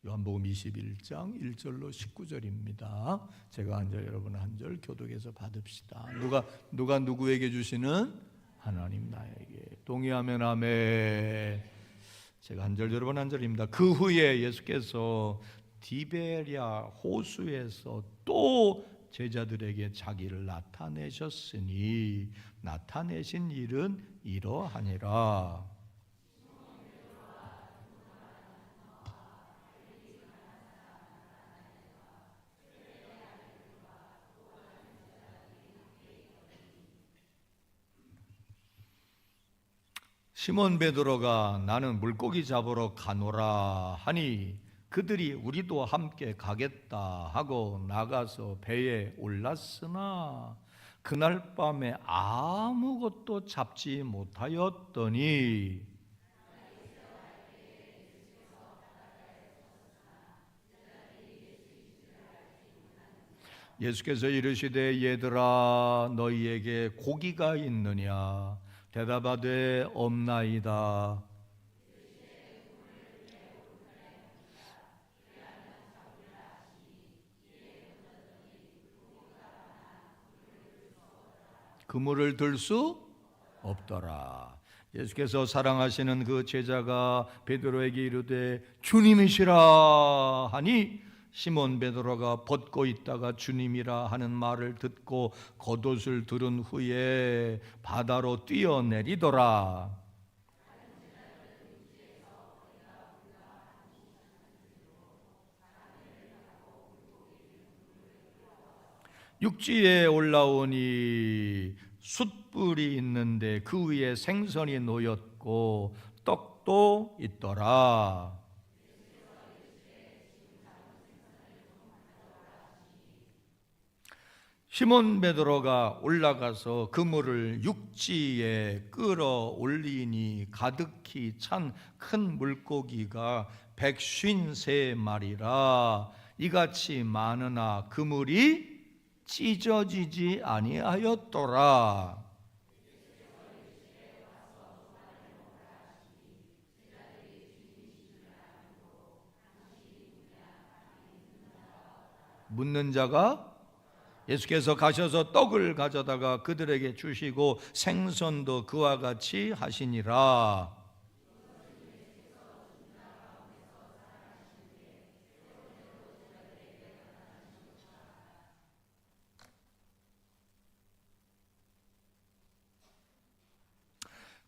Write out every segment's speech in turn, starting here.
요한복음 21장 1절로 19절입니다. 제가 한 절, 여러분 한 절 교독해서 받읍시다. 누가 누구에게 주시는? 하나님 나에게. 동의하면 아멘. 제가 한 절, 여러분 한 절입니다. 그 후에 예수께서 디베랴 호수에서 또 제자들에게 자기를 나타내셨으니 나타내신 일은 이러하니라. 시몬 베드로가 나는 물고기 잡으러 가노라 하니 그들이 우리도 함께 가겠다 하고 나가서 배에 올랐으나 그날 밤에 아무것도 잡지 못하였더니 예수께서 이르시되 얘들아 너희에게 고기가 있느냐? 대답하되 없나이다. 그물을 들 수 없더라. 예수께서 사랑하시는 그 제자가 베드로에게 이르되 주님이시라 하니 시몬 베드로가 벗고 있다가 주님이라 하는 말을 듣고 겉옷을 두른 후에 바다로 뛰어내리더라. 육지에 올라오니 숯불이 있는데 그 위에 생선이 놓였고 떡도 있더라. 시몬 베드로가 올라가서 그물을 육지에 끌어올리니 가득히 찬 큰 물고기가 153마리라. 이같이 많으나 그물이 찢어지지 아니하였더라. 묻는 자가 예수께서 가셔서 떡을 가져다가 그들에게 주시고 생선도 그와 같이 하시니라.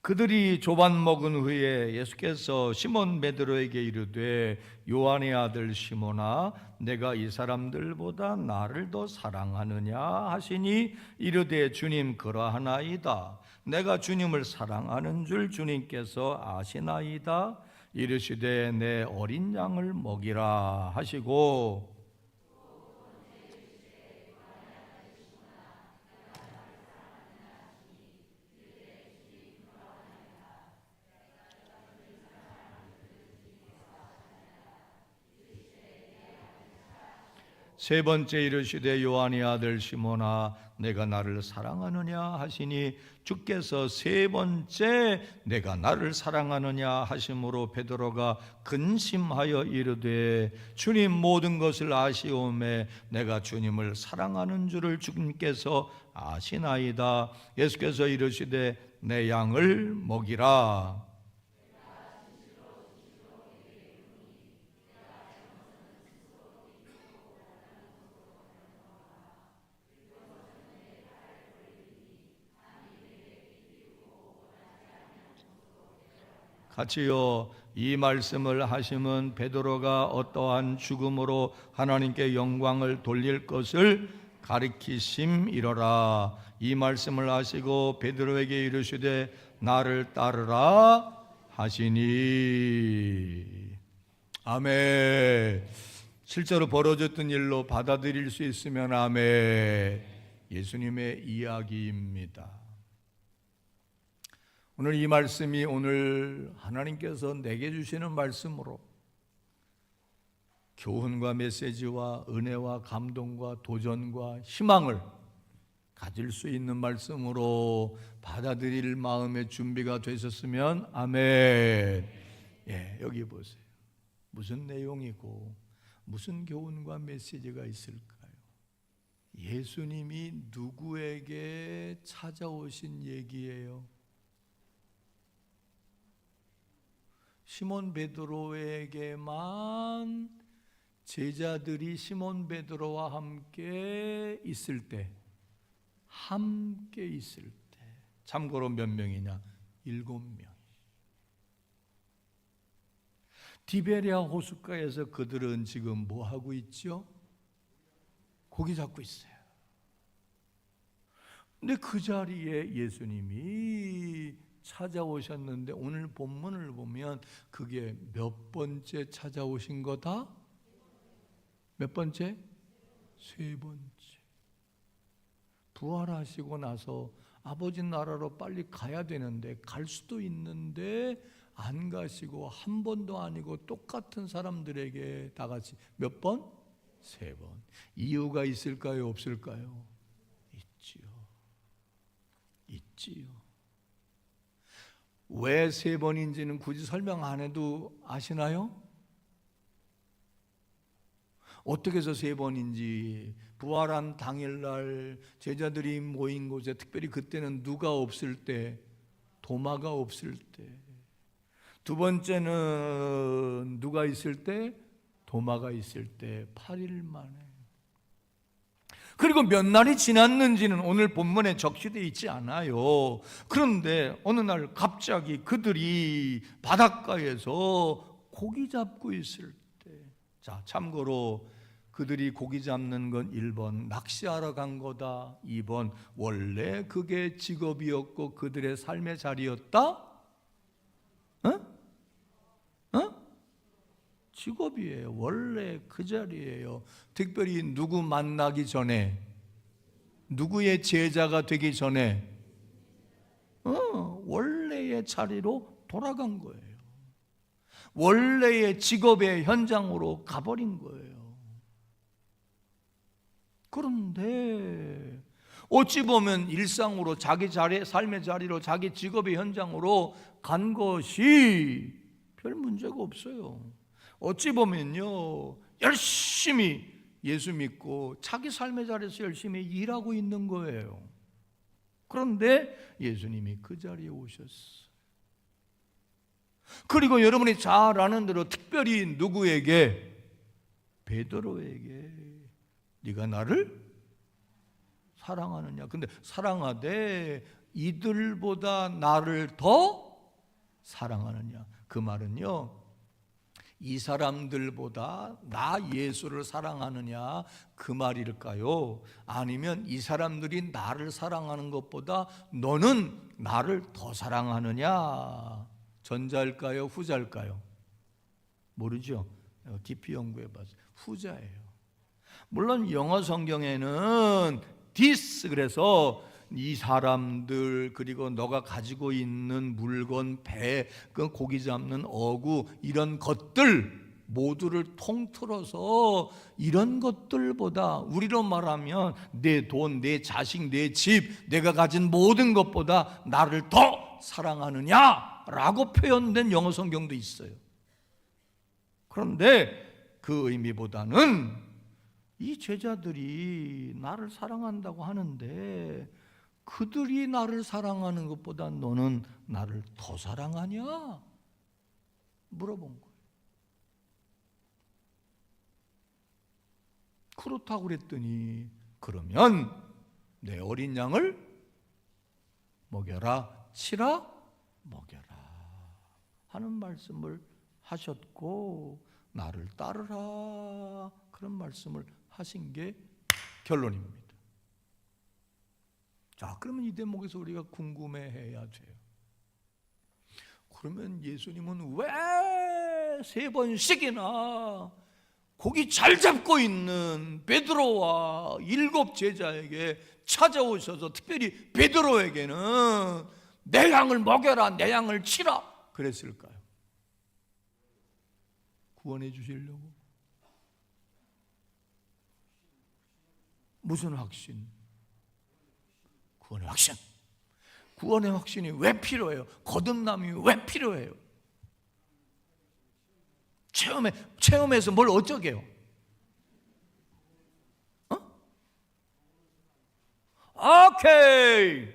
그들이 조반 먹은 후에 예수께서 시몬 베드로에게 이르되 요한의 아들 시몬아 내가 이 사람들보다 나를 더 사랑하느냐 하시니 이르되 주님 그러하나이다. 내가 주님을 사랑하는 줄 주님께서 아시나이다. 이르시되 내 어린 양을 먹이라 하시고 세 번째 이르시되 요한의 아들 시몬아 내가 나를 사랑하느냐 하시니 주께서 세 번째 내가 나를 사랑하느냐 하심으로 베드로가 근심하여 이르되 주님 모든 것을 아시오매 내가 주님을 사랑하는 줄을 주님께서 아시나이다. 예수께서 이르시되 내 양을 먹이라. 같이요. 이 말씀을 하심은 베드로가 어떠한 죽음으로 하나님께 영광을 돌릴 것을 가리키심이로라. 이 말씀을 하시고 베드로에게 이르시되 나를 따르라 하시니. 아멘. 실제로 벌어졌던 일로 받아들일 수 있으면 아멘. 예수님의 이야기입니다. 오늘 이 말씀이 오늘 하나님께서 내게 주시는 말씀으로 교훈과 메시지와 은혜와 감동과 도전과 희망을 가질 수 있는 말씀으로 받아들일 마음의 준비가 되셨으면 아멘. 예, 여기 보세요. 무슨 내용이고 무슨 교훈과 메시지가 있을까요? 예수님이 누구에게 찾아오신 얘기예요? 시몬 베드로에게만 제자들이 시몬 베드로와 함께 있을 때, 참고로 몇 명이냐? 7명. 디베랴 호숫가에서 그들은 지금 뭐 하고 있죠? 고기 잡고 있어요. 근데 그 자리에 예수님이 찾아오셨는데 오늘 본문을 보면 그게 몇 번째 찾아오신 거다? 몇 번째? 3번째. 부활하시고 나서 아버지 나라로 빨리 가야 되는데, 갈 수도 있는데 안 가시고 한 번도 아니고 똑같은 사람들에게 다 같이 몇 번? 3번. 이유가 있을까요? 없을까요? 있지요. 왜 3번인지는 굳이 설명 안 해도 아시나요? 어떻게 해서 3번인지, 부활한 당일날 제자들이 모인 곳에, 특별히 그때는 누가 없을 때? 도마가 없을 때. 두 번째는 누가 있을 때? 도마가 있을 때, 8일 만에. 그리고 몇 날이 지났는지는 오늘 본문에 적시되어 있지 않아요. 그런데 어느 날 갑자기 그들이 바닷가에서 고기 잡고 있을 때, 자, 참고로 그들이 고기 잡는 건 1번 낚시하러 간 거다, 2번 원래 그게 직업이었고 그들의 삶의 자리였다? 직업이에요. 원래 그 자리예요. 특별히 누구 만나기 전에, 누구의 제자가 되기 전에 원래의 자리로 돌아간 거예요. 원래의 직업의 현장으로 가버린 거예요. 그런데 어찌 보면 일상으로 자기 자리, 삶의 자리로, 자기 직업의 현장으로 간 것이 별 문제가 없어요. 어찌 보면요, 열심히 예수 믿고 자기 삶의 자리에서 열심히 일하고 있는 거예요. 그런데 예수님이 그 자리에 오셨어요. 그리고 여러분이 잘 아는 대로 특별히 누구에게? 베드로에게. 네가 나를 사랑하느냐? 근데 사랑하되 이들보다 나를 더 사랑하느냐? 그 말은요, 이 사람들보다 나 예수를 사랑하느냐, 그 말일까요? 아니면 이 사람들이 나를 사랑하는 것보다 너는 나를 더 사랑하느냐, 전자일까요? 후자일까요? 모르죠? 깊이 연구해봐서 후자예요. 물론 영어 성경에는 this, 그래서 이 사람들, 그리고 너가 가지고 있는 물건, 배, 그 고기 잡는 어구, 이런 것들 모두를 통틀어서 이런 것들보다, 우리로 말하면 내 돈, 내 자식, 내 집, 내가 가진 모든 것보다 나를 더 사랑하느냐라고 표현된 영어 성경도 있어요. 그런데 그 의미보다는 이 제자들이 나를 사랑한다고 하는데 그들이 나를 사랑하는 것보다 너는 나를 더 사랑하냐? 물어본 거예요. 그렇다고 그랬더니 그러면 내 어린 양을 먹여라, 치라, 먹여라 하는 말씀을 하셨고, 나를 따르라 그런 말씀을 하신 게 결론입니다. 자, 그러면 이 대목에서 우리가 궁금해해야 돼요. 그러면 예수님은 왜 3번씩이나 고기 잘 잡고 있는 베드로와 7 제자에게 찾아오셔서, 특별히 베드로에게는 내 양을 먹여라, 내 양을 치라 그랬을까요? 구원해 주시려고? 무슨 확신? 구원의 확신. 구원의 확신이 왜 필요해요? 거듭남이 왜 필요해요? 체험해서 뭘 어쩌게요? 오케이.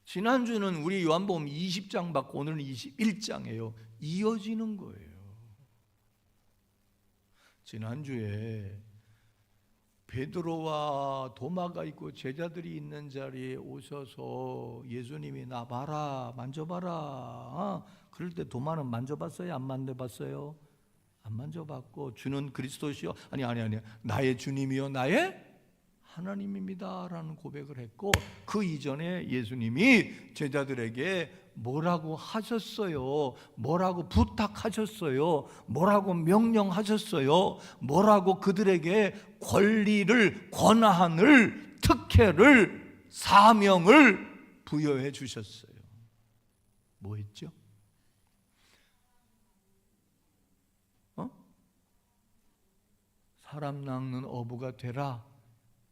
지난주는 우리 요한복음 20장 받고 오늘은 21장이에요. 이어지는 거예요. 지난주에 베드로와 도마가 있고 제자들이 있는 자리에 오셔서 예수님이 나 봐라, 만져봐라. 그럴 때 도마는 만져봤어요? 안 만져봤어요? 안 만져봤고, 주는 그리스도시요, 아니 나의 주님이요 나의 하나님입니다 라는 고백을 했고, 그 이전에 예수님이 제자들에게 뭐라고 하셨어요? 뭐라고 부탁하셨어요? 뭐라고 명령하셨어요? 뭐라고 그들에게 권리를, 권한을, 특혜를, 사명을 부여해 주셨어요? 뭐 했죠? 사람 낚는 어부가 되라.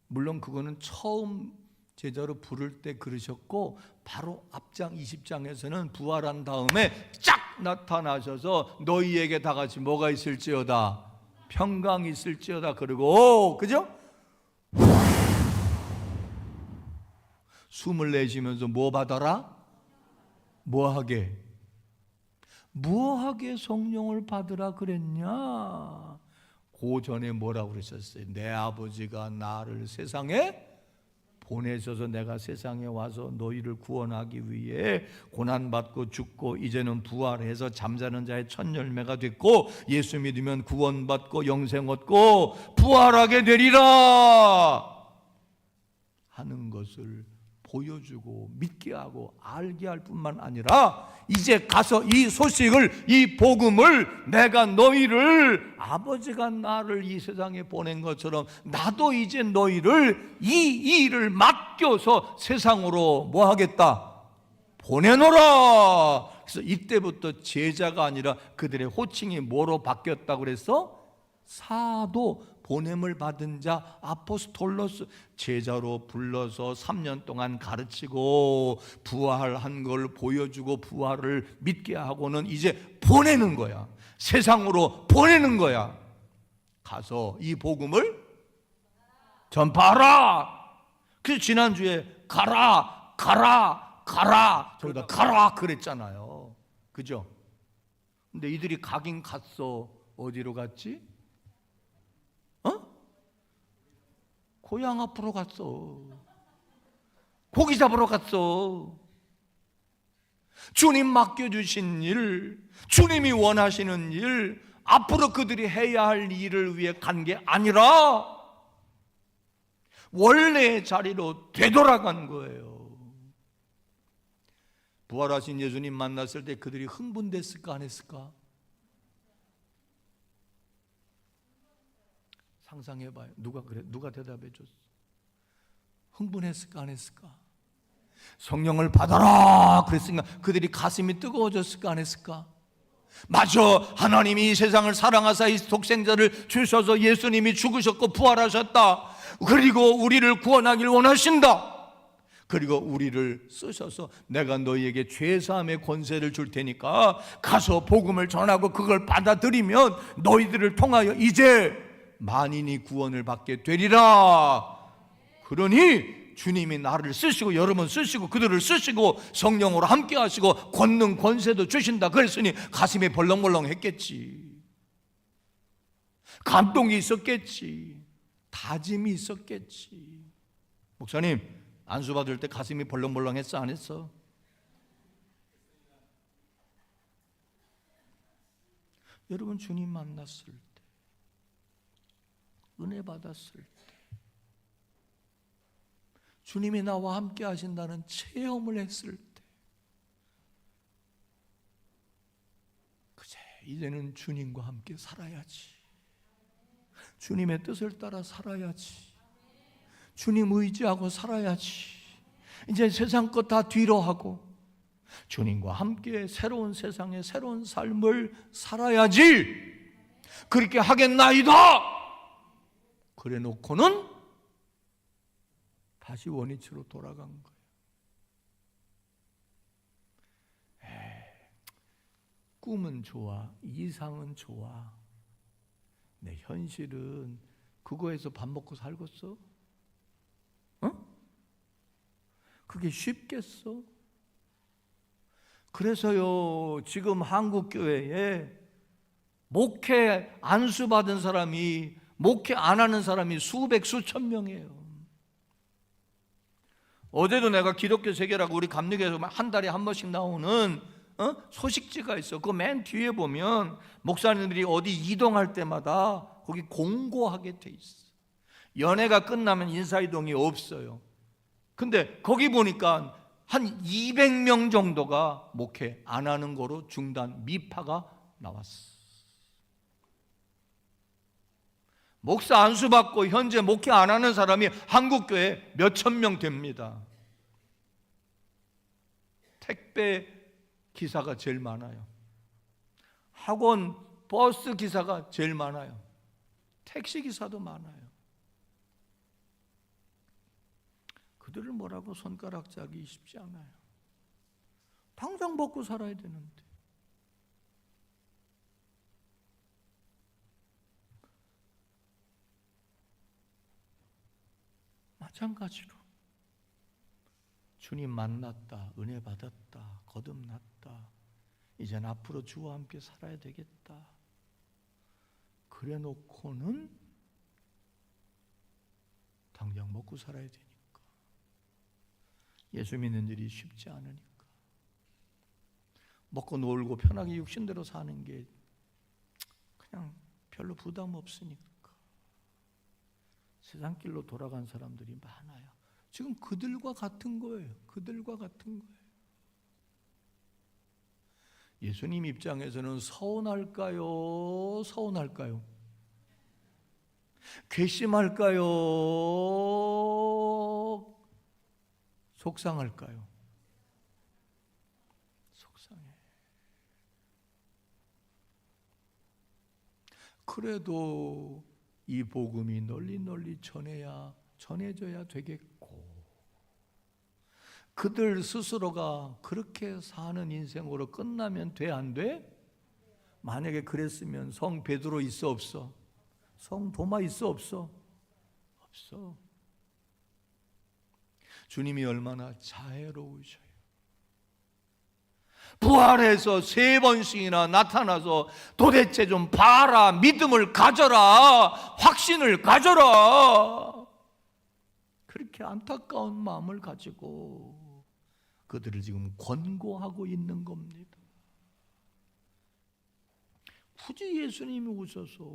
물론 그거는 처음 제자로 부를 때 그러셨고, 바로 앞장 20장에서는 부활한 다음에 쫙 나타나셔서 너희에게 다 같이 뭐가 있을지어다, 평강이 있을지어다. 그리고 그죠? 숨을 내쉬면서 뭐 받아라? 뭐하게? 뭐하게 성령을 받으라 그랬냐? 그 전에 뭐라고 그러셨어요? 내 아버지가 나를 세상에 보내셔서 내가 세상에 와서 너희를 구원하기 위해 고난받고 죽고 이제는 부활해서 잠자는 자의 첫 열매가 됐고, 예수 믿으면 구원받고 영생 얻고 부활하게 되리라 하는 것을 보여주고 믿게 하고 알게 할 뿐만 아니라, 이제 가서 이 소식을, 이 복음을, 내가 너희를, 아버지가 나를 이 세상에 보낸 것처럼 나도 이제 너희를 이 일을 맡겨서 세상으로 뭐 하겠다? 보내노라. 그래서 이때부터 제자가 아니라 그들의 호칭이 뭐로 바뀌었다고 그랬어? 사도, 보냄을 받은 자, 아포스톨로스. 제자로 불러서 3년 동안 가르치고 부활한 걸 보여주고 부활을 믿게 하고는 이제 보내는 거야. 세상으로 보내는 거야. 가서 이 복음을 전파하라. 그래서 지난주에 가라, 가라, 가라, 저기다 가라 그랬잖아요. 그죠? 근데 이들이 가긴 갔어. 어디로 갔지? 고향 앞으로 갔어. 고기 잡으러 갔어. 주님 맡겨주신 일, 주님이 원하시는 일, 앞으로 그들이 해야 할 일을 위해 간 게 아니라 원래의 자리로 되돌아간 거예요. 부활하신 예수님 만났을 때 그들이 흥분됐을까 안 했을까? 상상해봐요. 누가 대답해 줬어? 흥분했을까 안 했을까? 성령을 받아라 그랬으니까 그들이 가슴이 뜨거워졌을까 안 했을까? 맞아, 하나님이 이 세상을 사랑하사 이 독생자를 주셔서 예수님이 죽으셨고 부활하셨다. 그리고 우리를 구원하길 원하신다. 그리고 우리를 쓰셔서 내가 너희에게 죄사함의 권세를 줄 테니까 가서 복음을 전하고 그걸 받아들이면 너희들을 통하여 이제 만인이 구원을 받게 되리라. 그러니 주님이 나를 쓰시고 여러분 쓰시고 그들을 쓰시고 성령으로 함께 하시고 권능 권세도 주신다 그랬으니 가슴이 벌렁벌렁 했겠지. 감동이 있었겠지. 다짐이 있었겠지. 목사님, 안수 받을 때 가슴이 벌렁벌렁 했어 안 했어? 여러분, 주님 만났을 때, 은혜 받았을 때, 주님이 나와 함께 하신다는 체험을 했을 때, 그제 이제는 주님과 함께 살아야지. 주님의 뜻을 따라 살아야지. 주님 의지하고 살아야지. 이제 세상 것 다 뒤로 하고 주님과 함께 새로운 세상의 새로운 삶을 살아야지. 그렇게 하겠나이다. 그래 놓고는 다시 원위치로 돌아간 거예요. 꿈은 좋아, 이상은 좋아. 내 현실은 그거에서 밥 먹고 살겠어? 그게 쉽겠어? 그래서요, 지금 한국 교회에 목회 안수 받은 사람이, 목회 안 하는 사람이 수백 수천 명이에요. 어제도 내가 기독교 세계라고 우리 감리교에서 한 달에 한 번씩 나오는 소식지가 있어. 그 맨 뒤에 보면 목사님들이 어디 이동할 때마다 거기 공고하게 돼 있어. 연회가 끝나면 인사이동이 없어요. 근데 거기 보니까 한 200명 정도가 목회 안 하는 거로 중단, 미파가 나왔어. 목사 안수 받고 현재 목회 안 하는 사람이 한국교회에 몇천 명 됩니다. 택배 기사가 제일 많아요. 학원 버스 기사가 제일 많아요. 택시 기사도 많아요. 그들을 뭐라고 손가락 자기 쉽지 않아요. 당장 먹고 살아야 되는데. 마찬가지로 주님 만났다, 은혜 받았다, 거듭났다, 이젠 앞으로 주와 함께 살아야 되겠다, 그래 놓고는 당장 먹고 살아야 되니까, 예수 믿는 일이 쉽지 않으니까, 먹고 놀고 편하게 육신대로 사는 게 그냥 별로 부담 없으니까 세상 길로 돌아간 사람들이 많아요. 지금 그들과 같은 거예요. 그들과 같은 거예요. 예수님 입장에서는 서운할까요? 서운할까요? 괘씸할까요? 속상할까요? 속상해. 그래도 이 복음이 널리 널리 전해져야 되겠고, 그들 스스로가 그렇게 사는 인생으로 끝나면 돼, 안 돼? 만약에 그랬으면 성 베드로 있어, 없어? 성 도마 있어, 없어? 없어. 주님이 얼마나 자애로우셔요. 부활해서 3번씩이나 나타나서 도대체 좀 봐라, 믿음을 가져라, 확신을 가져라, 그렇게 안타까운 마음을 가지고 그들을 지금 권고하고 있는 겁니다. 굳이 예수님이 오셔서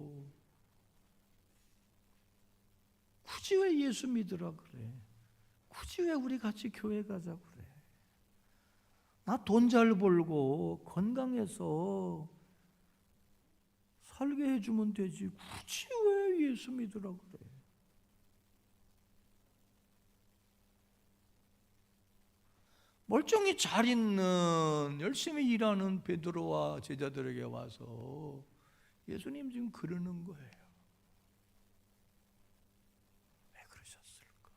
굳이 왜 예수 믿으라 그래? 굳이 왜 우리 같이 교회 가자 그래? 나 돈 잘 벌고 건강해서 살게 해주면 되지, 굳이 왜 예수 믿으라 그래? 멀쩡히 잘 있는 열심히 일하는 베드로와 제자들에게 와서 예수님 지금 그러는 거예요. 왜 그러셨을까?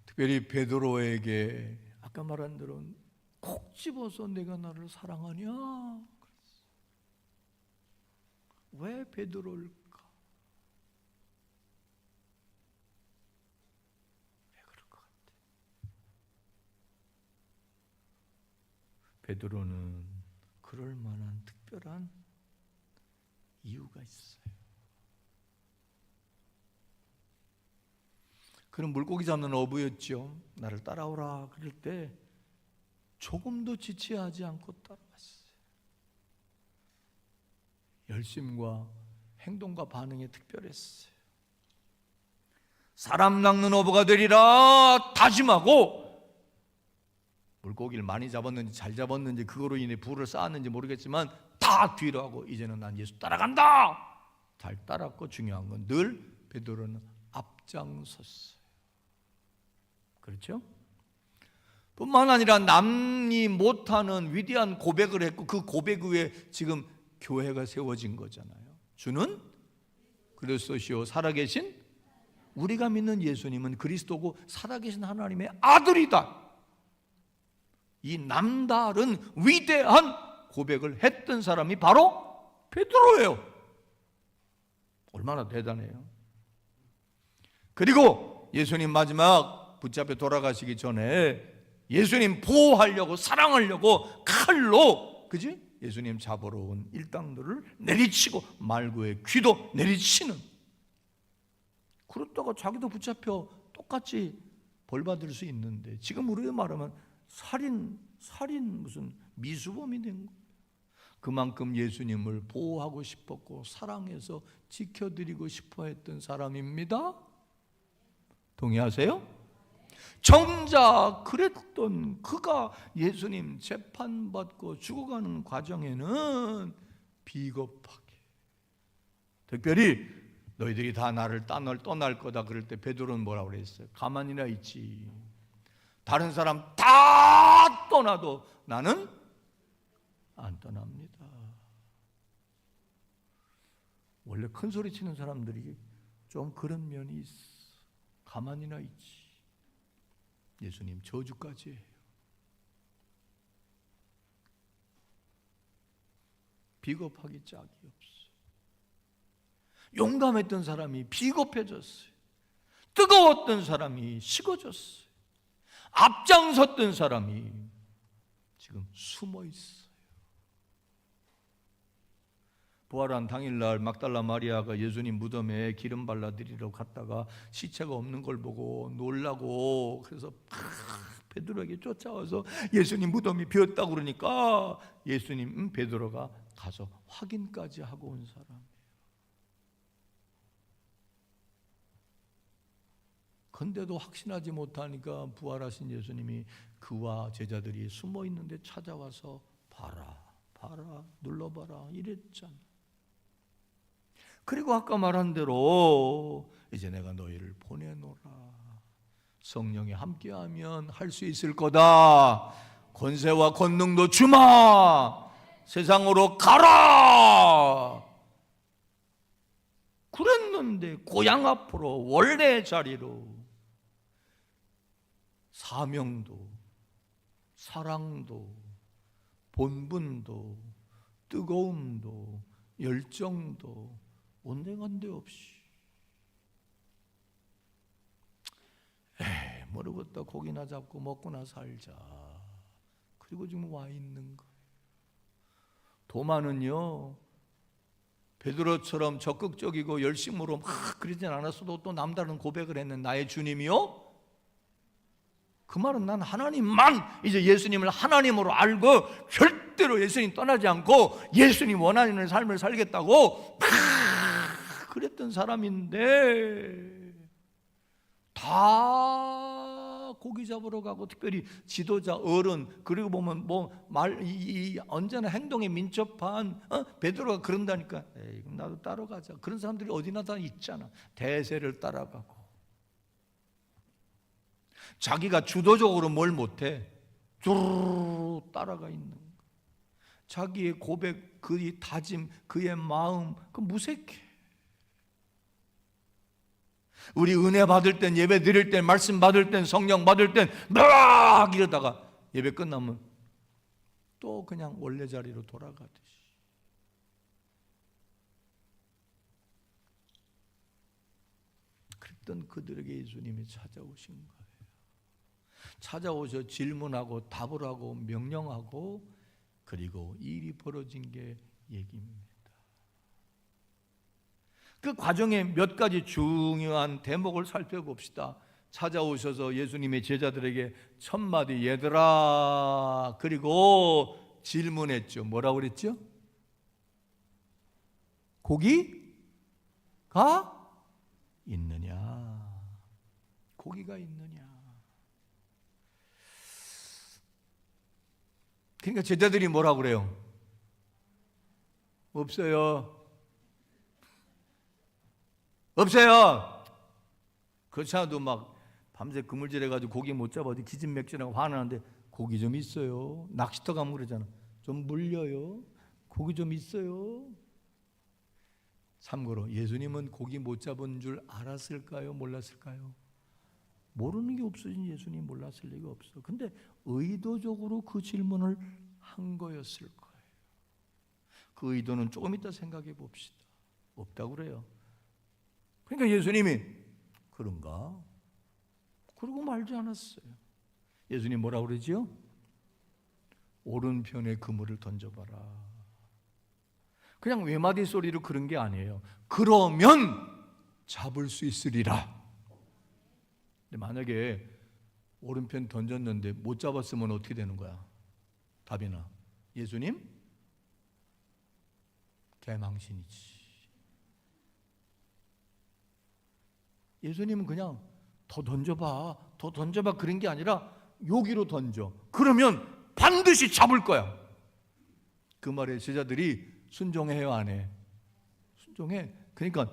특별히 베드로에게 아까 말한 대로 콕 집어서 내가 나를 사랑하냐? 왜 베드로일까? 베드로는 그럴 만한 특별한 이유가 있어요. 그는 물고기 잡는 어부였죠. 나를 따라오라 그럴 때 조금도 지체하지 않고 따라왔어요. 열심과 행동과 반응이 특별했어요. 사람 낚는 어부가 되리라 다짐하고, 물고기를 많이 잡았는지 잘 잡았는지 그거로 인해 부를 쌓았는지 모르겠지만 다 뒤로 하고 이제는 난 예수 따라간다. 잘 따랐고, 중요한 건 늘 베드로는 앞장섰어요. 그렇죠? 뿐만 아니라 남이 못하는 위대한 고백을 했고, 그 고백 위에 지금 교회가 세워진 거잖아요. 주는 그리스도시요 살아계신 우리가 믿는 예수님은 그리스도고 살아계신 하나님의 아들이다. 이 남다른 위대한 고백을 했던 사람이 바로 베드로예요. 얼마나 대단해요. 그리고 예수님 마지막 붙잡혀 돌아가시기 전에 예수님 보호하려고, 사랑하려고 칼로, 그지? 예수님 잡으러 온 일당들을 내리치고 말구의 귀도 내리치는, 그러다가 자기도 붙잡혀 똑같이 벌 받을 수 있는데, 지금 우리가 말하면 살인 무슨 미수범이 된 거예요. 그만큼 예수님을 보호하고 싶었고 사랑해서 지켜드리고 싶어 했던 사람입니다. 동의하세요? 정작 그랬던 그가 예수님 재판받고 죽어가는 과정에는 비겁하게, 특별히 너희들이 다 나를 떠날 거다 그럴 때 베드로는 뭐라고 그랬어요? 가만히나 있지. 다른 사람 다 떠나도 나는 안 떠납니다. 원래 큰 소리 치는 사람들이 좀 그런 면이 있어. 가만히나 있지. 예수님 저주까지 해요. 비겁하기 짝이 없어요. 용감했던 사람이 비겁해졌어요. 뜨거웠던 사람이 식어졌어요. 앞장섰던 사람이 지금 숨어 있어요. 부활한 당일날 막달라 마리아가 예수님 무덤에 기름 발라드리러 갔다가 시체가 없는 걸 보고 놀라고, 그래서 베드로에게 쫓아와서 예수님 무덤이 비었다고 그러니까 예수님 베드로가 가서 확인까지 하고 온 사람이에요. 근데도 확신하지 못하니까 부활하신 예수님이 그와 제자들이 숨어 있는데 찾아와서 봐라 눌러봐라 이랬잖아. 그리고 아까 말한 대로 이제 내가 너희를 보내노라. 성령이 함께하면 할 수 있을 거다. 권세와 권능도 주마. 세상으로 가라. 그랬는데 고향 앞으로 원래 자리로 사명도 사랑도 본분도 뜨거움도 열정도 온데간데 없이, 모르겠다, 고기나 잡고 먹고나 살자. 그리고 지금 와 있는 거예요. 도마는요, 베드로처럼 적극적이고 열심으로 막 그러진 않았어도 또 남다른 고백을 했는 나의 주님이요, 그 말은 난 하나님만, 이제 예수님을 하나님으로 알고 절대로 예수님 떠나지 않고 예수님 원하는 삶을 살겠다고 그랬던 사람인데, 다 고기 잡으러 가고, 특별히 지도자 어른, 그리고 보면 언제나 행동에 민첩한 베드로가 그런다니까, 그럼 나도 따라가자. 그런 사람들이 어디나 다 있잖아. 대세를 따라가고 자기가 주도적으로 뭘 못해 쭈르르 따라가 있는 거야. 자기의 고백, 그의 다짐, 그의 마음, 그 무색해. 우리 은혜 받을 땐, 예배 드릴 땐, 말씀 받을 땐, 성령 받을 땐 막 이러다가 예배 끝나면 또 그냥 원래 자리로 돌아가듯이. 그랬던 그들에게 예수님이 찾아오신 거예요. 찾아오셔 질문하고 답을 하고 명령하고, 그리고 일이 벌어진 게 얘기입니다. 그 과정에 몇 가지 중요한 대목을 살펴봅시다. 찾아오셔서 예수님의 제자들에게 첫 마디 얘들아, 그리고 질문했죠. 뭐라고 그랬죠? 고기가 있느냐? 고기가 있느냐? 그러니까 제자들이 뭐라고 그래요? 없어요. 없어요. 그렇지 않아도 막 밤새 그물질해가지고 고기 못 잡아도 기진맥진하고 화나는데 고기 좀 있어요. 낚시터 가면 그러잖아. 좀 물려요. 고기 좀 있어요. 참고로 예수님은 고기 못 잡은 줄 알았을까요? 몰랐을까요? 모르는 게 없어진 예수님 몰랐을 리가 없어. 근데 의도적으로 그 질문을 한 거였을 거예요. 그 의도는 조금 이따 생각해 봅시다. 없다고 그래요. 그러니까 예수님이 그런가? 그러고 말지 않았어요. 예수님 뭐라고 그러지요? 오른편에 그물을 던져봐라. 그냥 외마디 소리로 그런 게 아니에요. 그러면 잡을 수 있으리라. 근데 만약에 오른편 던졌는데 못 잡았으면 어떻게 되는 거야? 답이나 예수님? 개망신이지. 예수님은 그냥 더 던져봐 그런 게 아니라 여기로 던져. 그러면 반드시 잡을 거야. 그 말에 제자들이 순종해요, 안 해? 순종해. 그러니까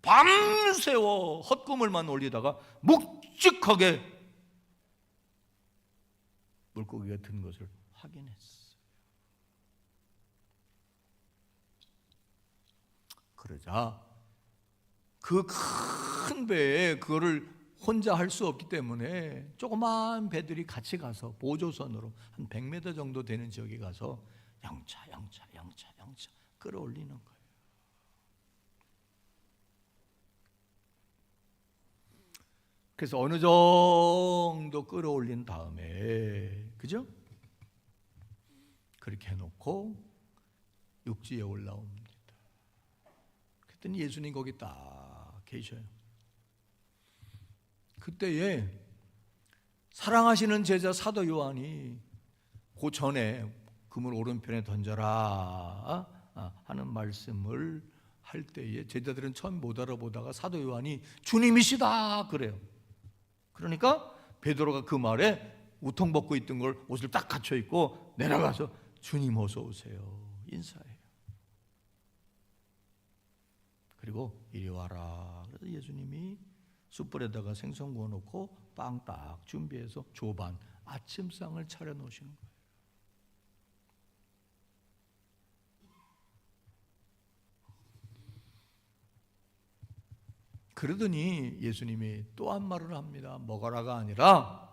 밤새워 헛구물만 올리다가 묵직하게 물고기가 든 것을 확인했어요. 그러자 그 큰 배에 그거를 혼자 할 수 없기 때문에 조그마한 배들이 같이 가서 보조선으로 한 100m 정도 되는 지역에 가서 영차 끌어올리는 거예요. 그래서 어느 정도 끌어올린 다음에, 그죠? 그렇게 해놓고 육지에 올라옵니다. 그랬더니 예수님 거기 딱 계셔요. 그때에 사랑하시는 제자 사도 요한이 그 전에 그물 오른편에 던져라 하는 말씀을 할 때에 제자들은 처음 못 알아보다가 사도 요한이 주님이시다 그래요. 그러니까 베드로가 그 말에 우통 벗고 있던 걸 옷을 딱 갖춰 입고 내려가서 주님 어서 오세요 인사해요. 그리고 이리 와라. 그래서 예수님이 숯불에다가 생선 구워놓고 빵 딱 준비해서 조반 아침상을 차려 놓으시는 거예요. 그러더니 예수님이 또 한 말을 합니다. 먹어라가 아니라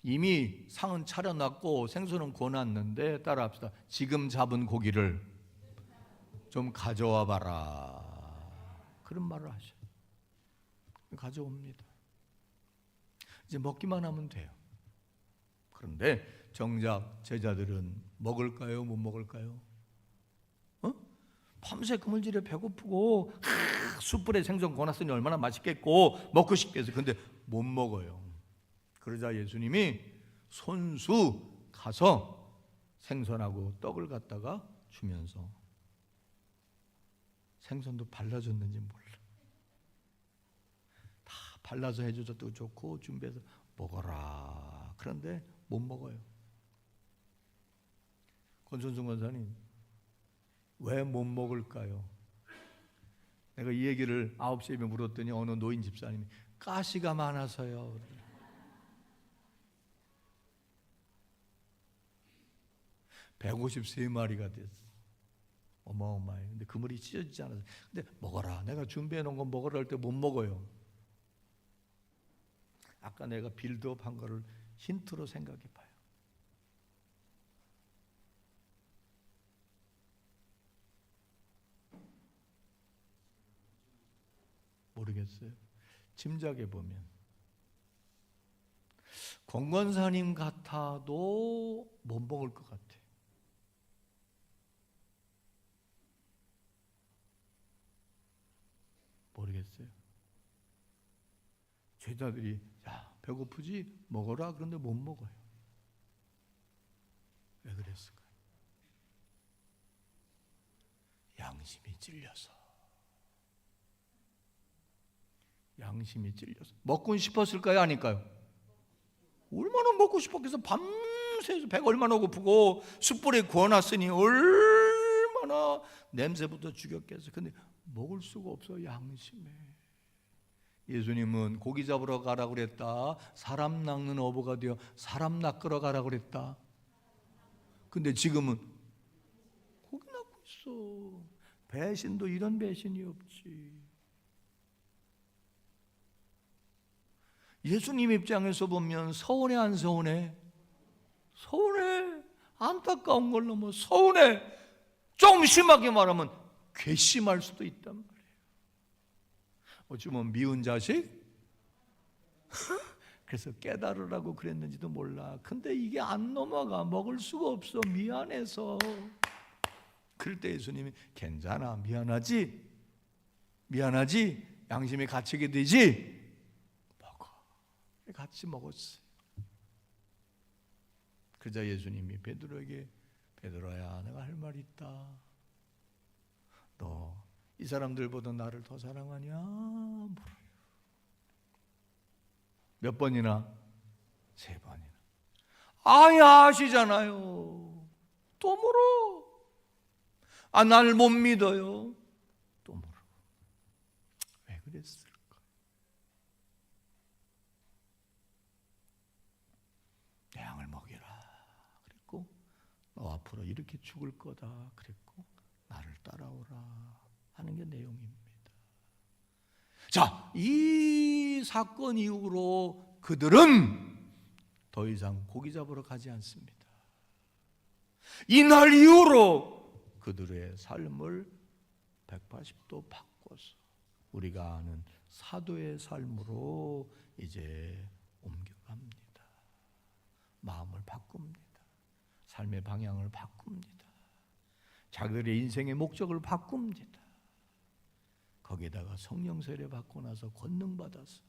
이미 상은 차려놨고 생선은 구워놨는데 따라합시다. 지금 잡은 고기를 좀 가져와 봐라. 그런 말을 하셔요. 가져옵니다. 이제 먹기만 하면 돼요. 그런데 정작 제자들은 먹을까요? 못 먹을까요? 밤새 그물질에 배고프고 숯불에 생선 구워놨으니 얼마나 맛있겠고 먹고 싶겠어요. 근데 못 먹어요. 그러자 예수님이 손수 가서 생선하고 떡을 갖다가 주면서 생선도 발라줬는지 몰라. 다 발라서 해줘도 좋고 준비해서 먹어라. 그런데 못 먹어요. 권선중 권사님 왜 못 먹을까요? 내가 이 얘기를 9시에 물었더니 어느 노인 집사님이 가시가 많아서요. 153마리가 됐어. 어마어마해. 근데 그물이 찢어지지 않아서. 근데 먹어라. 내가 준비해 놓은 거 먹으라 할 때 못 먹어요. 아까 내가 빌드업 한 거를 힌트로 생각해 봐요. 모르겠어요. 짐작해 보면 권권사님 같아도 못 먹을 것 같아. 모르겠어요. 제자들이 야 배고프지 먹어라 그런데 못 먹어요. 왜 그랬을까요? 양심이 찔려서. 양심이 찔려서. 먹고 싶었을까요? 아닐까요? 얼마나 먹고 싶었겠어. 밤새 배가 얼마나 고프고 숯불에 구워놨으니 얼마나 냄새부터 죽였겠어. 근데 먹을 수가 없어. 양심에. 예수님은 고기 잡으러 가라고 그랬다. 사람 낚는 어부가 되어 사람 낚으러 가라고 그랬다. 근데 지금은 고기 낚고 있어. 배신도 이런 배신이 없지. 예수님 입장에서 보면 서운해 안 서운해? 서운해. 안타까운 걸 넘어 서운해. 좀 심하게 말하면 괘씸할 수도 있단 말이에요. 어찌 보면 미운 자식? 그래서 깨달으라고 그랬는지도 몰라. 근데 이게 안 넘어가. 먹을 수가 없어. 미안해서. 그럴 때 예수님이 괜찮아. 미안하지? 미안하지? 양심이 갇히게 되지? 먹어. 같이 먹었어요. 그러자 예수님이 베드로에게 베드로야, 내가 할 말이 있다. 너 이 사람들보다 나를 더 사랑하냐? 물어요. 몇 번이나? 3번이나. 아야 하시잖아요. 또 물어. 아, 날 못 믿어요. 또 물어. 왜 그랬을까? 내 양을 먹이라 그랬고, 너 앞으로 이렇게 죽을 거다 그랬고, 나를 따라오라 하는 게 내용입니다. 자, 이 사건 이후로 그들은 더 이상 고기 잡으러 가지 않습니다. 이날 이후로 그들의 삶을 180도 바꿔서 우리가 아는 사도의 삶으로 이제 옮겨갑니다. 마음을 바꿉니다. 삶의 방향을 바꿉니다. 자기들의 인생의 목적을 바꿉니다. 거기에다가 성령 세례 받고 나서 권능 받아서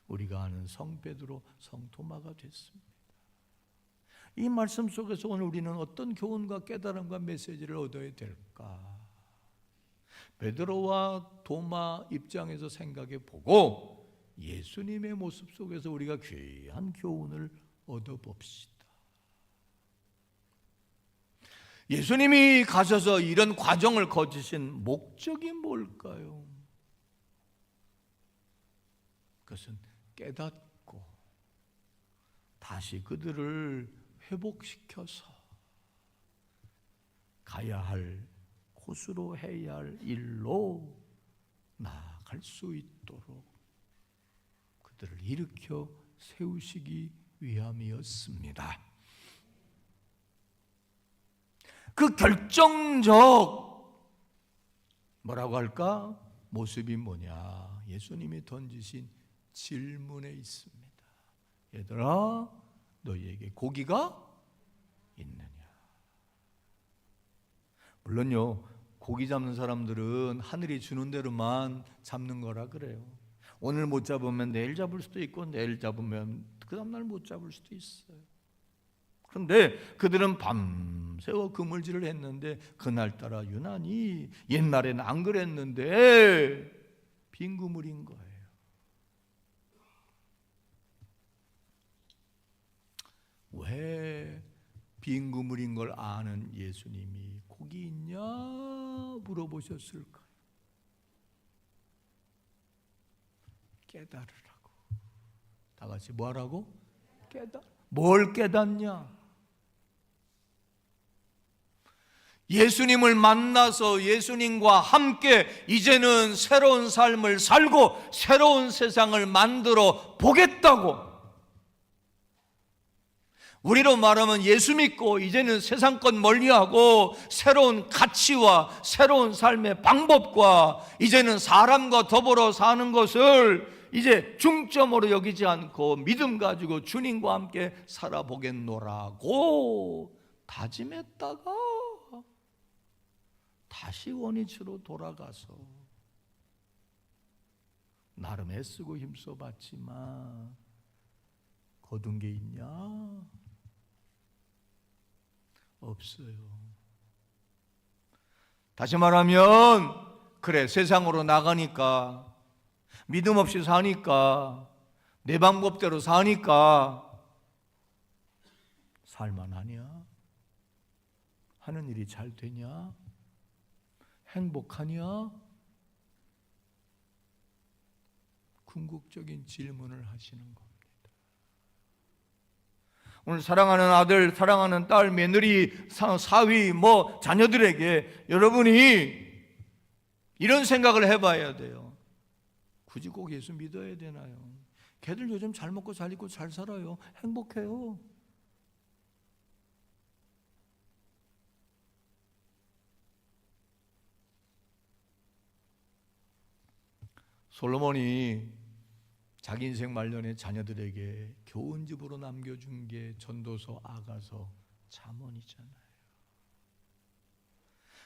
우리가 아는 성 베드로, 성 도마가 됐습니다. 이 말씀 속에서 오늘 우리는 어떤 교훈과 깨달음과 메시지를 얻어야 될까? 베드로와 도마 입장에서 생각해 보고 예수님의 모습 속에서 우리가 귀한 교훈을 얻어봅시다. 예수님이 가셔서 이런 과정을 거치신 목적이 뭘까요? 그것은 깨닫고 다시 그들을 회복시켜서 가야 할 곳으로 해야 할 일로 나아갈 수 있도록 그들을 일으켜 세우시기 위함이었습니다. 그 결정적 뭐라고 할까? 모습이 뭐냐? 예수님이 던지신 질문에 있습니다. 얘들아, 너희에게 고기가 있느냐? 물론요, 고기 잡는 사람들은 하늘이 주는 대로만 잡는 거라 그래요. 오늘 못 잡으면 내일 잡을 수도 있고, 내일 잡으면 그 다음날 못 잡을 수도 있어요. 그런데 그들은 밤새워 그물질을 했는데 그날따라 유난히 옛날에는 안 그랬는데 빈 그물인 거예요. 왜 빈 그물인 걸 아는 예수님이 고기 있냐 물어보셨을까요? 깨달으라고. 다 같이 뭐 하라고? 뭘 깨닫냐? 예수님을 만나서 예수님과 함께 이제는 새로운 삶을 살고 새로운 세상을 만들어 보겠다고. 우리로 말하면 예수 믿고 이제는 세상 것 멀리하고 새로운 가치와 새로운 삶의 방법과 이제는 사람과 더불어 사는 것을 이제 중점으로 여기지 않고 믿음 가지고 주님과 함께 살아보겠노라고 다짐했다가 다시 원위치로 돌아가서 나름 애쓰고 힘써 봤지만 거둔 게 있냐? 없어요. 다시 말하면 그래, 세상으로 나가니까 믿음 없이 사니까 내 방법대로 사니까 살만하냐? 하는 일이 잘 되냐? 행복하냐? 궁극적인 질문을 하시는 겁니다. 오늘 사랑하는 아들, 사랑하는 딸, 며느리, 사위, 자녀들에게 여러분이 이런 생각을 해봐야 돼요. 굳이 꼭 예수 믿어야 되나요? 걔들 요즘 잘 먹고 잘 입고 잘 살아요. 행복해요. 솔로몬이 자기 인생 말년에 자녀들에게 교훈집으로 남겨준 게 전도서, 아가서, 잠언이잖아요.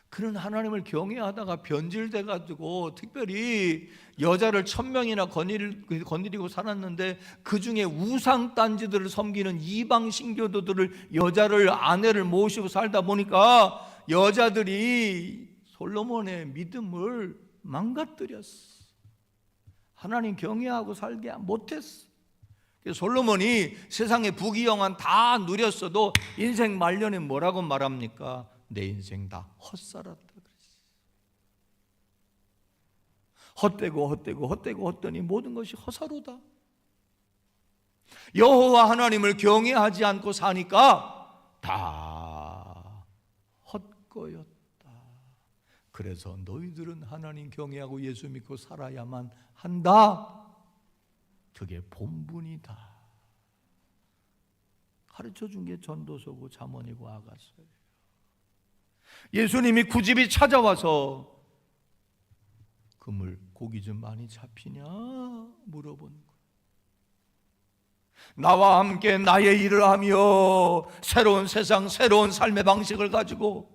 그는 하나님을 경외하다가 변질돼가지고 특별히 여자를 1000명이나 거느리고 살았는데 그 중에 우상단지들을 섬기는 이방 신교도들을 여자를 아내를 모시고 살다 보니까 여자들이 솔로몬의 믿음을 망가뜨렸어. 하나님 경외하고 살게 못했어. 솔로몬이 세상의 부귀영화 다 누렸어도 인생 말년에 뭐라고 말합니까? 내 인생 다 헛살았다 그랬어. 헛되고 헛되니 모든 것이 허사로다. 여호와 하나님을 경외하지 않고 사니까 다 헛거였다. 그래서 너희들은 하나님 경외하고 예수 믿고 살아야만 한다. 그게 본분이다. 가르쳐준 게 전도서고 잠언이고 아가서예요. 예수님이 구집이 찾아와서 그물 고기 좀 많이 잡히냐 물어본 거예요. 나와 함께 나의 일을 하며 새로운 세상, 새로운 삶의 방식을 가지고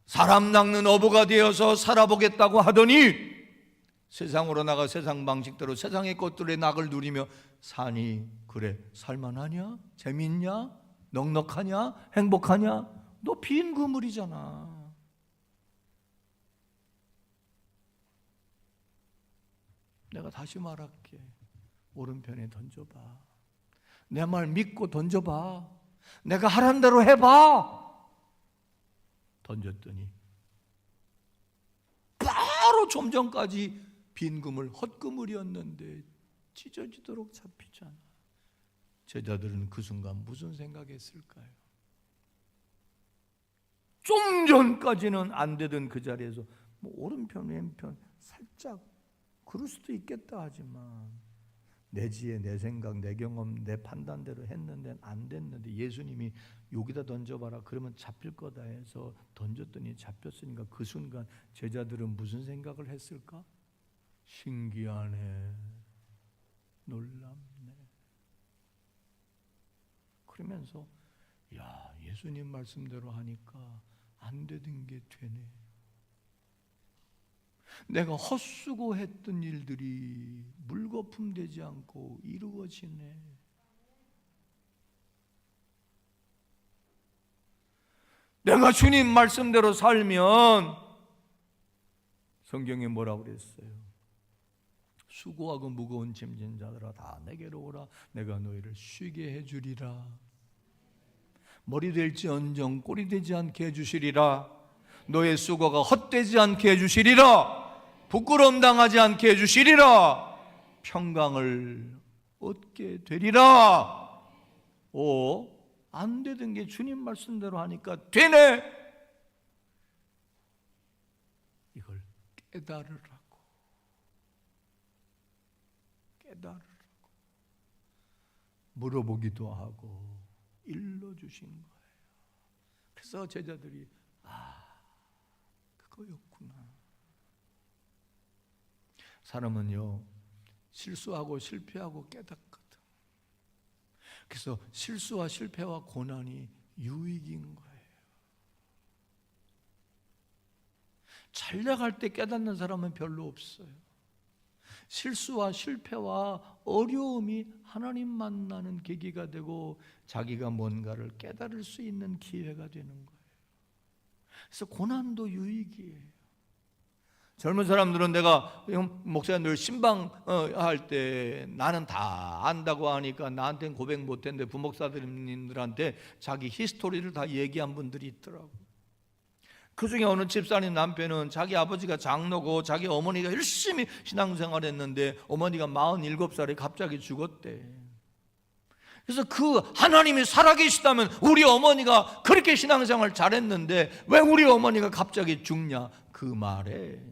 사람 낚는 어부가 되어서 살아보겠다고 하더니 세상으로 나가 세상 방식대로 세상의 것들의 낙을 누리며 사니 그래 살만하냐? 재밌냐? 넉넉하냐? 행복하냐? 너 빈 그물이잖아. 내가 다시 말할게. 오른편에 던져봐. 내 말 믿고 던져봐. 내가 하란 대로 해봐. 던졌더니 바로 좀 전까지 빈 그물, 헛그물이었는데 찢어지도록 잡히잖아. 제자들은 그 순간 무슨 생각했을까요? 좀 전까지는 안 되던 그 자리에서 뭐 오른편 왼편 살짝 그럴 수도 있겠다 하지만 내 지혜, 내 생각, 내 경험, 내 판단대로 했는데 안 됐는데 예수님이 여기다 던져봐라 그러면 잡힐 거다 해서 던졌더니 잡혔으니까 그 순간 제자들은 무슨 생각을 했을까? 신기하네, 놀랍네. 그러면서 야, 예수님 말씀대로 하니까 안 되던 게 되네. 내가 헛수고했던 일들이 물거품 되지 않고 이루어지네. 내가 주님 말씀대로 살면 성경에 뭐라고 그랬어요? 수고하고 무거운 짐진 자들아 다 내게로 오라 내가 너희를 쉬게 해주리라. 머리 될지언정 꼬리 되지 않게 해주시리라. 너의 수고가 헛되지 않게 해주시리라. 부끄러움 당하지 않게 해주시리라. 평강을 얻게 되리라. 안 되던 게 주님 말씀대로 하니까 되네. 이걸 깨달으라고. 물어보기도 하고 일러주신 거예요. 그래서 제자들이 그거였구나. 사람은요 실수하고 실패하고 깨닫거든. 그래서 실수와 실패와 고난이 유익인 거예요. 잘 나갈 때 깨닫는 사람은 별로 없어요. 실수와 실패와 어려움이 하나님 만나는 계기가 되고 자기가 뭔가를 깨달을 수 있는 기회가 되는 거예요. 그래서 고난도 유익이에요. 젊은 사람들은 내가 목사님 늘 신방 할 때 나는 다 안다고 하니까 나한테는 고백 못했는데 부목사님들한테 자기 히스토리를 다 얘기한 분들이 있더라고. 그 중에 어느 집사님 남편은 자기 아버지가 장로고 자기 어머니가 열심히 신앙생활했는데 어머니가 47살에 갑자기 죽었대. 그래서 그 하나님이 살아계시다면 우리 어머니가 그렇게 신앙생활 잘했는데 왜 우리 어머니가 갑자기 죽냐? 그 그 말에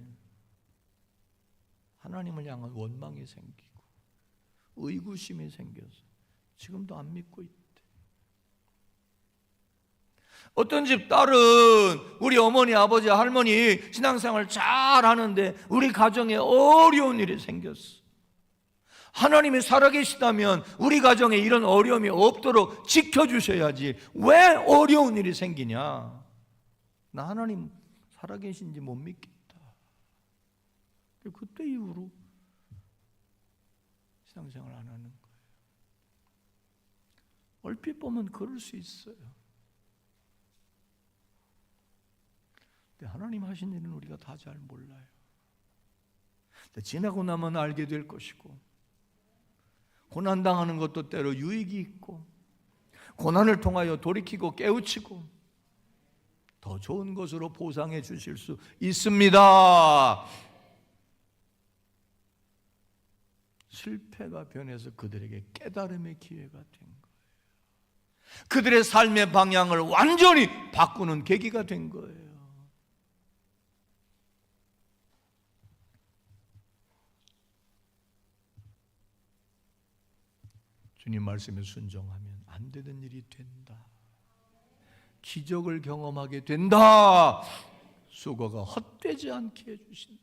하나님을 향한 원망이 생기고 의구심이 생겨서 지금도 안 믿고 있대. 어떤 집 딸은 우리 어머니, 아버지, 할머니 신앙생활 잘 하는데 우리 가정에 어려운 일이 생겼어. 하나님이 살아계시다면 우리 가정에 이런 어려움이 없도록 지켜주셔야지 왜 어려운 일이 생기냐. 나 하나님 살아계신지 못 믿겠다. 그때 이후로 신앙생활 안 하는 거예요. 얼핏 보면 그럴 수 있어요. 근데 하나님 하신 일은 우리가 다 잘 몰라요. 근데 지나고 나면 알게 될 것이고, 고난당하는 것도 때로 유익이 있고, 고난을 통하여 돌이키고 깨우치고 더 좋은 것으로 보상해 주실 수 있습니다. 실패가 변해서 그들에게 깨달음의 기회가 된 거예요. 그들의 삶의 방향을 완전히 바꾸는 계기가 된 거예요. 주님 말씀에 순종하면 안 되는 일이 된다. 기적을 경험하게 된다. 수고가 헛되지 않게 해주신다.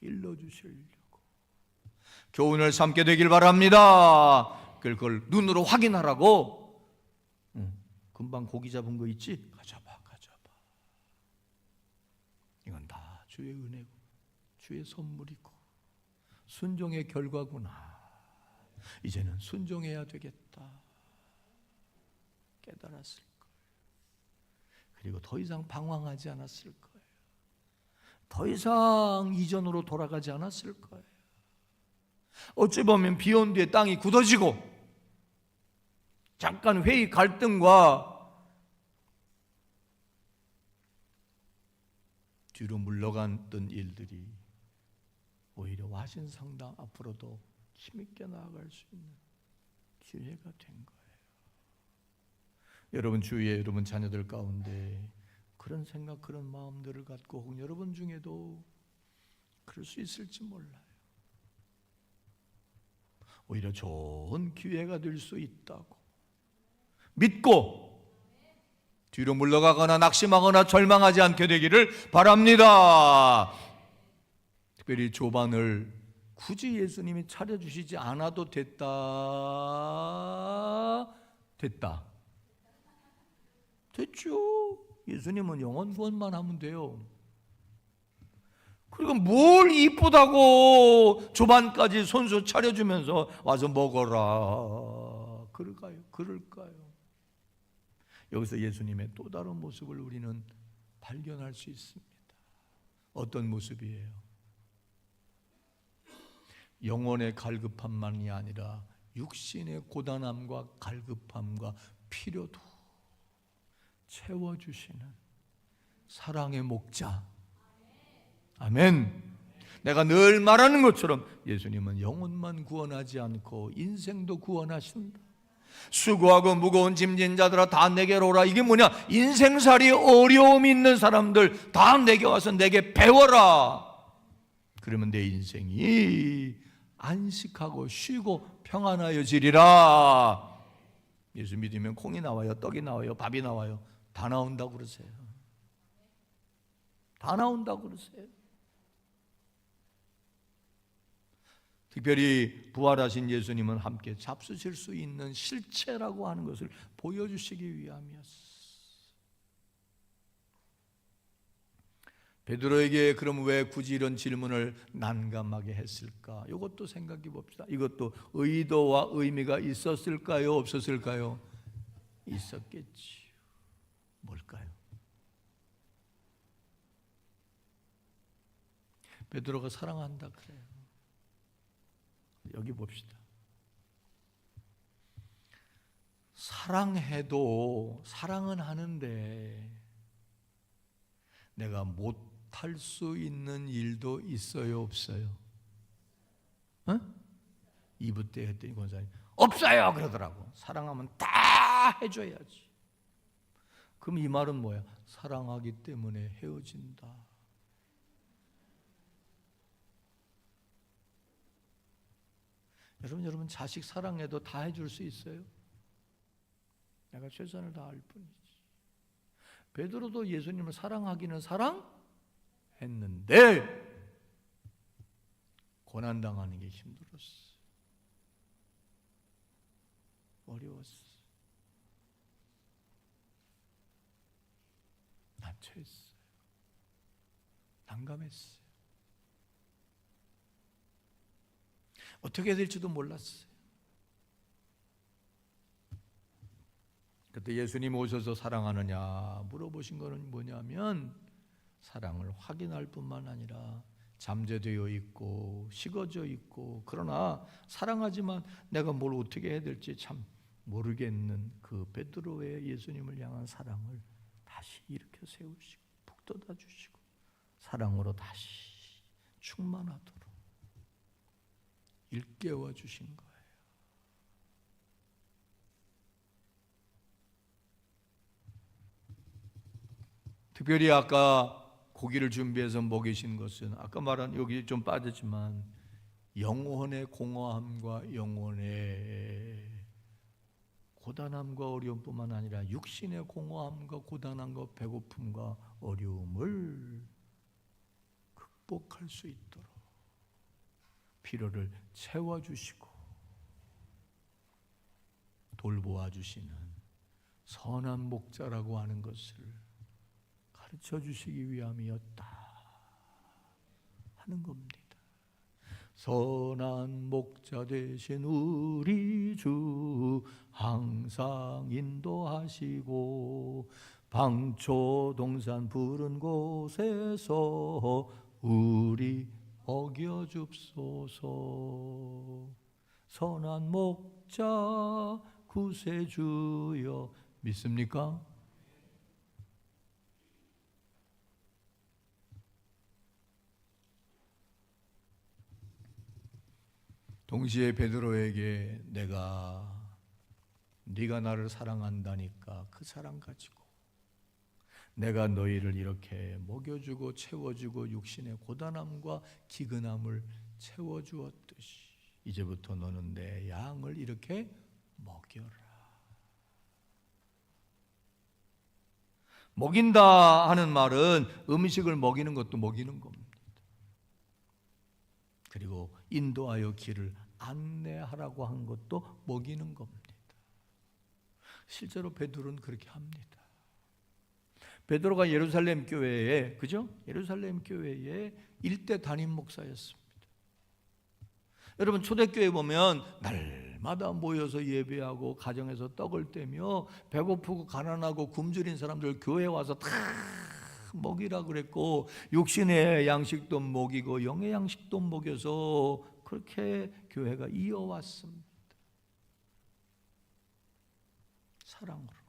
일러주시려고 교훈을 삼게 되길 바랍니다. 그걸 눈으로 확인하라고. 금방 고기 잡은 거 있지? 가져봐. 이건 다 주의 은혜고 주의 선물이고 순종의 결과구나. 이제는 순종해야 되겠다 깨달았을 거예요. 그리고 더 이상 방황하지 않았을 거예요. 더 이상 이전으로 돌아가지 않았을 거예요. 어찌 보면 비 온 뒤에 땅이 굳어지고 잠깐 회의 갈등과 뒤로 물러갔던 일들이 오히려 와신상당 앞으로도 힘있게 나아갈 수 있는 기회가 된 거예요. 여러분 주위에 여러분 자녀들 가운데 그런 생각, 그런 마음들을 갖고 혹은 여러분 중에도 그럴 수 있을지 몰라요. 오히려 좋은 기회가 될 수 있다고 믿고 뒤로 물러가거나 낙심하거나 절망하지 않게 되기를 바랍니다. 특별히 조반을 굳이 예수님이 차려주시지 않아도 됐다. 됐죠. 예수님은 영원 구원만 하면 돼요. 그리고 뭘 이쁘다고 조반까지 손수 차려주면서 와서 먹어라. 그럴까요? 여기서 예수님의 또 다른 모습을 우리는 발견할 수 있습니다. 어떤 모습이에요? 영혼의 갈급함만이 아니라 육신의 고단함과 갈급함과 필요도 채워주시는 사랑의 목자. 아멘. 내가 늘 말하는 것처럼 예수님은 영혼만 구원하지 않고 인생도 구원하신다. 수고하고 무거운 짐진 자들아 다 내게로 오라. 이게 뭐냐? 인생살이 어려움 있는 사람들 다 내게 와서 내게 배워라. 그러면 내 인생이 안식하고 쉬고 평안하여지리라. 예수 믿으면 콩이 나와요, 떡이 나와요, 밥이 나와요. 다 나온다고 그러세요. 다 나온다고 그러세요. 특별히 부활하신 예수님은 함께 잡수실 수 있는 실체라고 하는 것을 보여주시기 위함이었어요. 베드로에게 그럼 왜 굳이 이런 질문을 난감하게 했을까? 이것도 생각해 봅시다. 이것도 의도와 의미가 있었을까요? 없었을까요? 있었겠지요. 뭘까요? 베드로가 사랑한다 그래요. 여기 봅시다. 사랑해도 사랑은 하는데 내가 못할 수 있는 일도 있어요, 없어요? 2부 때 했더니 권사님 없어요 그러더라고. 사랑하면 다 해줘야지. 그럼 이 말은 뭐야? 사랑하기 때문에 헤어진다. 여러분 자식 사랑해도 다 해줄 수 있어요? 내가 최선을 다할 뿐이지. 베드로도 예수님을 사랑하기는 사랑했는데 고난당하는 게 힘들었어. 어려웠어. 난처했어요. 난감했어요. 어떻게 해야 될지도 몰랐어요. 그때 예수님 오셔서 사랑하느냐 물어보신 거는 뭐냐면 사랑을 확인할 뿐만 아니라 잠재되어 있고 식어져 있고 그러나 사랑하지만 내가 뭘 어떻게 해야 될지 참 모르겠는 그 베드로의 예수님을 향한 사랑을 다시 일으켜 세우시고 북돋아 주시고 사랑으로 다시 충만하도록 일깨워 주신 거예요. 특별히 아까 고기를 준비해서 먹이신 것은 아까 말한 여기 좀 빠졌지만 영혼의 공허함과 영혼의 고단함과 어려움뿐만 아니라 육신의 공허함과 고단함과 배고픔과 어려움을 극복할 수 있도록 필요를 채워주시고 돌보아 주시는 선한 목자라고 하는 것을 가르쳐 주시기 위함이었다 하는 겁니다. 선한 목자 되신 우리 주 항상 인도하시고 방초 동산 푸른 곳에서 우리 먹여줍소서. 선한 목자 구세주여 믿습니까? 동시에 베드로에게 네가 나를 사랑한다니까 그 사랑 가지고 내가 너희를 이렇게 먹여주고 채워주고 육신의 고단함과 기근함을 채워주었듯이 이제부터 너는 내 양을 이렇게 먹여라. 먹인다 하는 말은 음식을 먹이는 것도 먹이는 겁니다. 그리고 인도하여 길을 안내하라고 한 것도 먹이는 겁니다. 실제로 베드로는 그렇게 합니다. 베드로가 예루살렘 교회에, 그죠? 예루살렘 교회의 일대 담임 목사였습니다. 여러분 초대교회 보면 날마다 모여서 예배하고 가정에서 떡을 떼며 배고프고 가난하고 굶주린 사람들 교회에 와서 다 먹이라 그랬고 육신의 양식도 먹이고 영의 양식도 먹여서 그렇게 교회가 이어왔습니다. 사랑으로.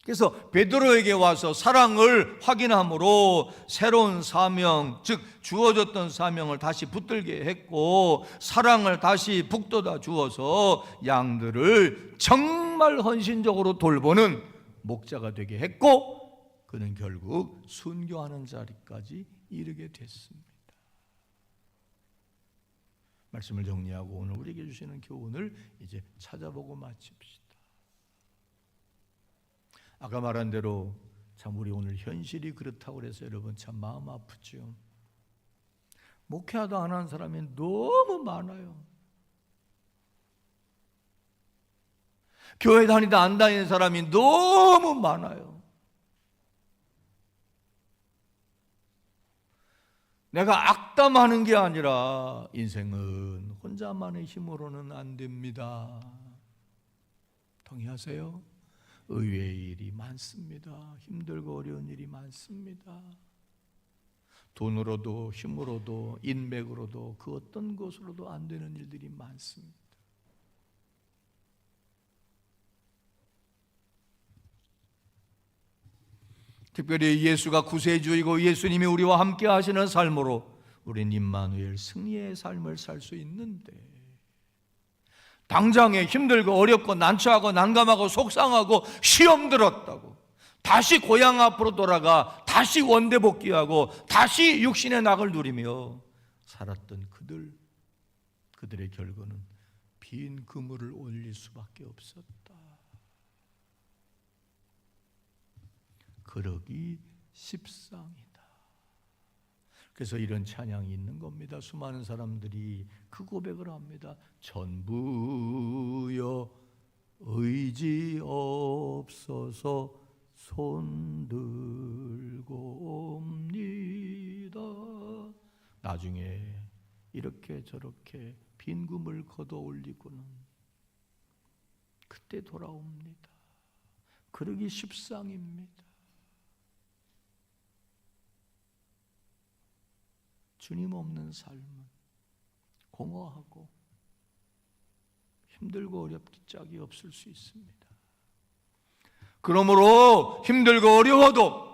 그래서 베드로에게 와서 사랑을 확인함으로 새로운 사명, 즉 주어졌던 사명을 다시 붙들게 했고 사랑을 다시 북돋아 주어서 양들을 정말 헌신적으로 돌보는 목자가 되게 했고 그는 결국 순교하는 자리까지 이르게 됐습니다. 말씀을 정리하고 오늘 우리에게 주시는 교훈을 이제 찾아보고 마칩시다. 아까 말한 대로 참 우리 오늘 현실이 그렇다고 해서 여러분 참 마음 아프죠. 목회하다 안 하는 사람이 너무 많아요. 교회 다니다 안 다니는 사람이 너무 많아요. 내가 악담하는 게 아니라 인생은 혼자만의 힘으로는 안 됩니다. 동의하세요? 의외의 일이 많습니다. 힘들고 어려운 일이 많습니다. 돈으로도 힘으로도 인맥으로도 그 어떤 것으로도 안 되는 일들이 많습니다. 특별히 예수가 구세주이고 예수님이 우리와 함께 하시는 삶으로 우린 임마누엘 승리의 삶을 살 수 있는데 당장에 힘들고 어렵고 난처하고 난감하고 속상하고 시험 들었다고 다시 고향 앞으로 돌아가 다시 원대복귀하고 다시 육신의 낙을 누리며 살았던 그들의 결과는 빈 그물을 올릴 수밖에 없었다. 그러기 십상이다. 그래서 이런 찬양이 있는 겁니다. 수많은 사람들이 그 고백을 합니다. 전부여 의지 없어서 손들고 옵니다. 나중에 이렇게 저렇게 빈 금을 걷어 올리고는 그때 돌아옵니다. 그러기 십상입니다. 주님 없는 삶은 공허하고 힘들고 어렵기 짝이 없을 수 있습니다. 그러므로 힘들고 어려워도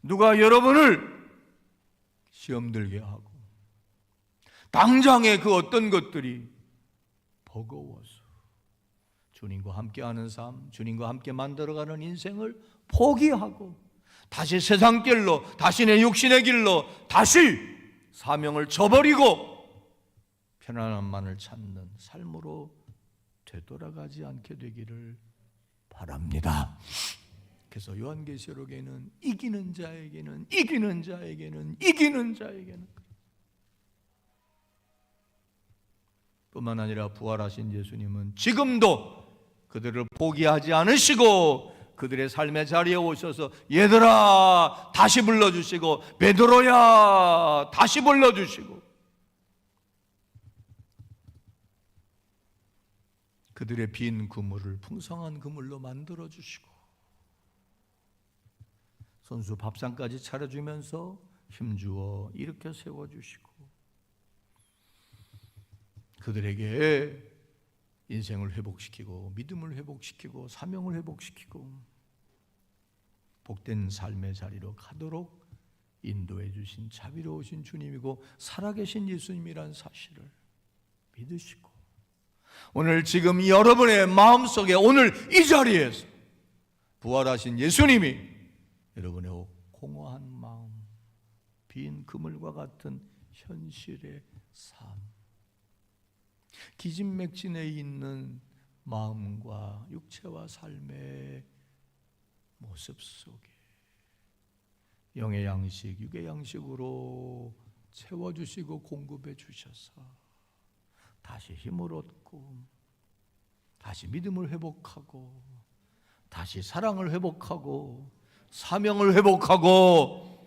누가 여러분을 시험 들게 하고 당장의 그 어떤 것들이 버거워서 주님과 함께하는 삶, 주님과 함께 만들어가는 인생을 포기하고 다시 세상 길로, 다시 내 육신의 길로, 다시 사명을 저버리고 편안함만을 찾는 삶으로 되돌아가지 않게 되기를 바랍니다. 그래서 요한계시록에는 이기는 자에게는 뿐만 아니라 부활하신 예수님은 지금도 그들을 포기하지 않으시고 그들의 삶의 자리에 오셔서 얘들아 다시 불러주시고 베드로야 다시 불러주시고 그들의 빈 그물을 풍성한 그물로 만들어주시고 손수 밥상까지 차려주면서 힘주어 일으켜 세워주시고 그들에게 인생을 회복시키고 믿음을 회복시키고 사명을 회복시키고 복된 삶의 자리로 가도록 인도해 주신 자비로우신 주님이고 살아계신 예수님이란 사실을 믿으시고 오늘 지금 여러분의 마음속에 오늘 이 자리에서 부활하신 예수님이 여러분의 공허한 마음, 빈 그물과 같은 현실의 삶, 기진맥진해 있는 마음과 육체와 삶의 모습 속에 영의 양식, 육의 양식으로 채워주시고 공급해 주셔서 다시 힘을 얻고 다시 믿음을 회복하고 다시 사랑을 회복하고 사명을 회복하고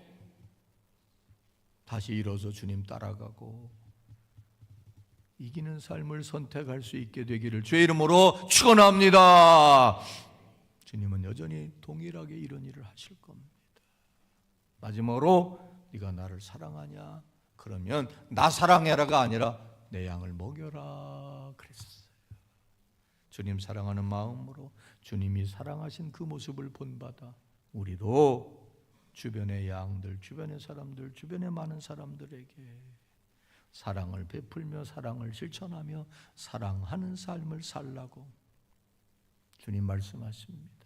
다시 일어서 주님 따라가고 이기는 삶을 선택할 수 있게 되기를 주의 이름으로 축원합니다. 주님은 여전히 동일하게 이런 일을 하실 겁니다. 마지막으로 네가 나를 사랑하냐? 그러면 나 사랑해라가 아니라 내 양을 먹여라 그랬어요. 주님 사랑하는 마음으로 주님이 사랑하신 그 모습을 본받아 우리도 주변의 양들, 주변의 사람들, 주변의 많은 사람들에게 사랑을 베풀며 사랑을 실천하며 사랑하는 삶을 살라고 주님 말씀하십니다.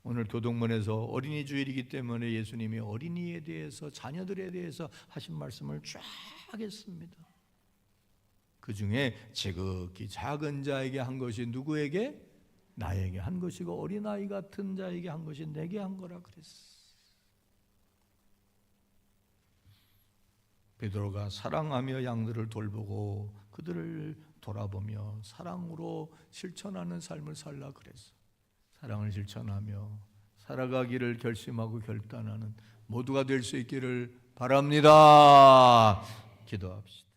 오늘 도덕문에서 어린이 주일이기 때문에 예수님이 어린이에 대해서 자녀들에 대해서 하신 말씀을 쫙 했습니다. 그 중에 지극히 작은 자에게 한 것이 누구에게? 나에게 한 것이고 어린아이 같은 자에게 한 것이 내게 한 거라 그랬어. 베드로가 사랑하며 양들을 돌보고 그들을 돌아보며 사랑으로 실천하는 삶을 살라 그랬어. 사랑을 실천하며 살아가기를 결심하고 결단하는 모두가 될 수 있기를 바랍니다. 기도합시다.